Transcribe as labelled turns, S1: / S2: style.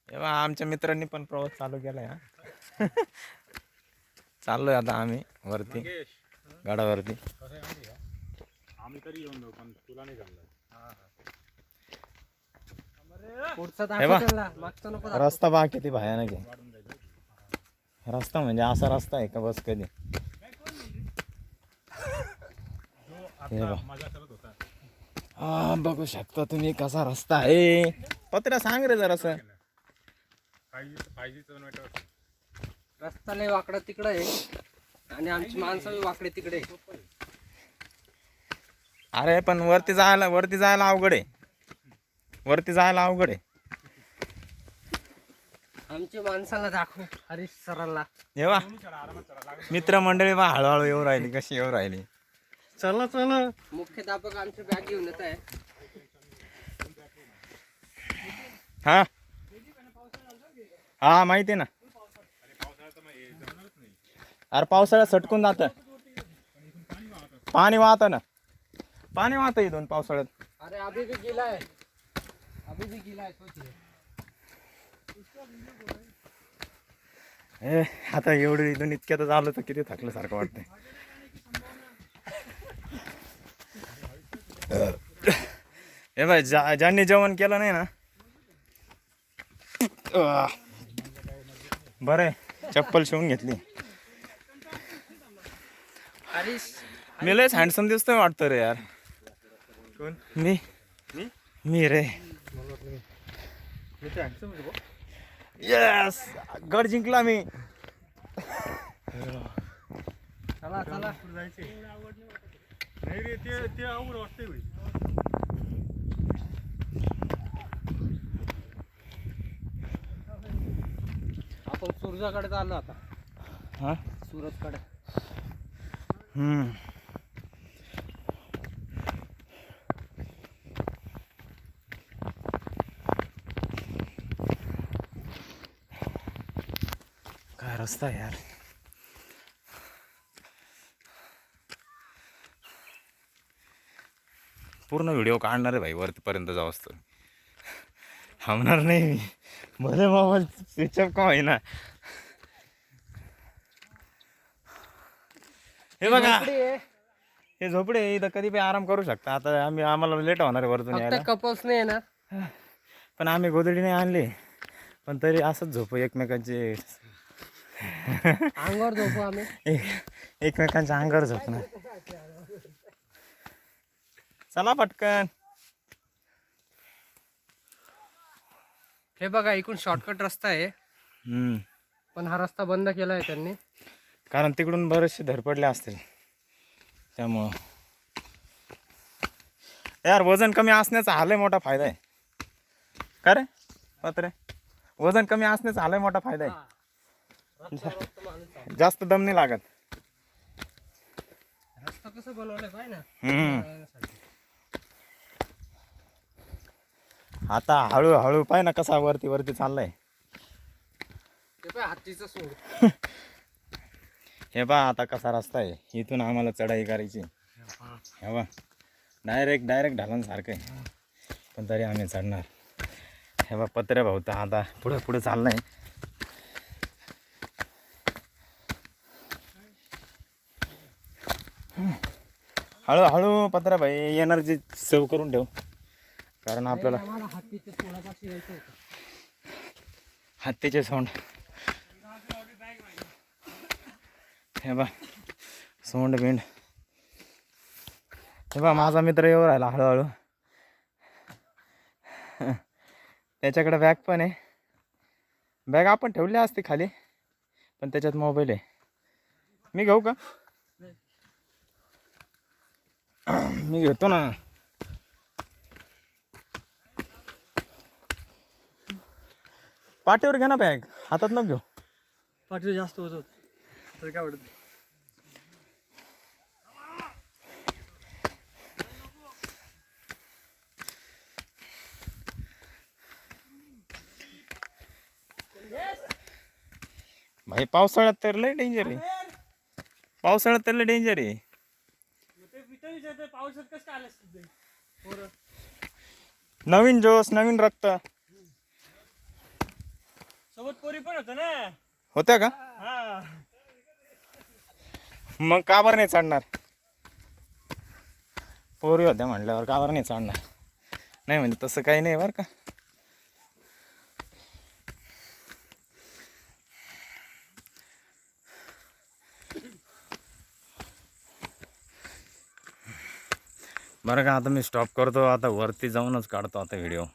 S1: तेव्हा आमच्या मित्रांनी पण प्रवास चालू केलाय हा. चाललोय आता आम्ही वरती गडावरती.
S2: आम्ही तरी येऊन जाऊ पण तुला नाही जमलं.
S1: रस्ता बा किती भयानक आहे. रस्ता म्हणजे असा रस्ता आहे का बस कधी. हा बघू शकता तुम्ही कसा रस्ता आहे. पत्रा सांग रे जरासं.
S3: रस्ता लय वाकडा तिकडे आहे आणि आमची माणसं वाकडे तिकडे.
S1: अरे पण वरती जायला अवघड आहे. वरती जायला अवघड आहे.
S3: आमच्या माणसाला दाखवू हरीश सरांना.
S1: येवा मित्रमंडळी बा हळूहळू येऊ राहिली. कशी येऊ राहिली.
S3: चला चला. मुख्याध्यापक आमची बॅग घेऊन येत आहे.
S1: हा हा माहिती आहे ना. अरे पावसाळ्यात सटकून जात. पाणी वाहत ना. पाणी वाहत इथून पावसाळ्यात.
S3: अरे अभी भी गिलाय.
S1: आता एवढं इथून इतक्यातच आलं तर किती थकलं सारखं वाटतंय. हे बाय ज्यांनी जेवण केलं नाही ना बरं चप्पल शिवून घेतली.
S3: हरीश
S1: मी लयच हँडसम दिसतोय वाटतं रे यार. कोण मी रे. येस गड जिंकला मी.
S3: चला चला.
S2: नाही रे ते अवघड वाटतंय.
S3: आपण सूरजाकडे चाललो आता.
S1: हा
S3: सूरजकडे.
S1: काय रस्ता यार. पूर्ण व्हिडिओ काढणार आहे भाई वरतीपर्यंत जाऊ असतो. थांबणार नाही मी. भले मोबाईल स्विच ऑफ का होईना. हे बघा हे झोपडे इथं कधी बी आराम करू शकता. आता आम्हाला लेट होणार आहे वरतून यायला.
S3: कपल्स नाही ना
S1: पण आम्ही गोदडी नाही आणली. पण तरी असंच झोपू एकमेकांचे
S3: अंगावर झोपू आम्ही.
S1: एकमेकांच्या अंगावर झोपणार. चला पटकन.
S3: हे बघा इकडून शॉर्टकट रस्ता आहे. पण हा रस्ता बंद केला आहे त्यांनी.
S1: कारण तिकडून बरेचसे धडपडले असतील त्यामुळं. यार वजन कमी असण्याचा हा लय मोठा फायदा आहे. का रे पत्रे. वजन कमी असण्याचा हा लय मोठा फायदा आहे. जास्त दम नाही लागत.
S3: रस्ता कसं बनवलंय पाय ना.
S1: आता हळूहळू पाय ना कसा वरती चाललाय.
S3: हत्तीचं सोड.
S1: हे बा आता कसा रस्ता आहे. इथून आम्हाला चढाई करायची. हे बा डायरेक्ट ढालन सारखं आहे. पण तरी आम्ही चढणार. हे बा पत्रे भाऊ तर आता पुढे चाललंय. हळूहळू पत्रे भाई एनर्जी सेव्ह करून ठेव. कारण आपल्याला हत्तीचे सोंड. हे बा सोंड बिंड. हे बा माझा मित्र येऊ राहिला हळूहळू. त्याच्याकडे बॅग पण आहे. बॅग आपण ठेवली असते खाली पण त्याच्यात मोबाईल आहे. मी घेऊ का. मी घेतो ना. पाठीवर घे ना बॅग. हातात नको घेऊ.
S3: पाठीवर जास्त होत तर काय आवडत.
S1: भाई पावसाळ्यात तर लय डेंजर आहे. पावसाळ्यात तर लय डेंजर आहे. नवीन जोश नवीन रक्त.
S2: सोबत पोरी पण होतं ना.
S1: होत्या का?
S2: हा.
S1: मग का बरं नाही चढणार? पोरी होत्या म्हटल्यावर का बरं नाही चढणार? नाही म्हणजे तसं काही नाही बरं का. बरं का आता मी स्टॉप करतो, आता वरती जाऊनच काढतो आता व्हिडिओ.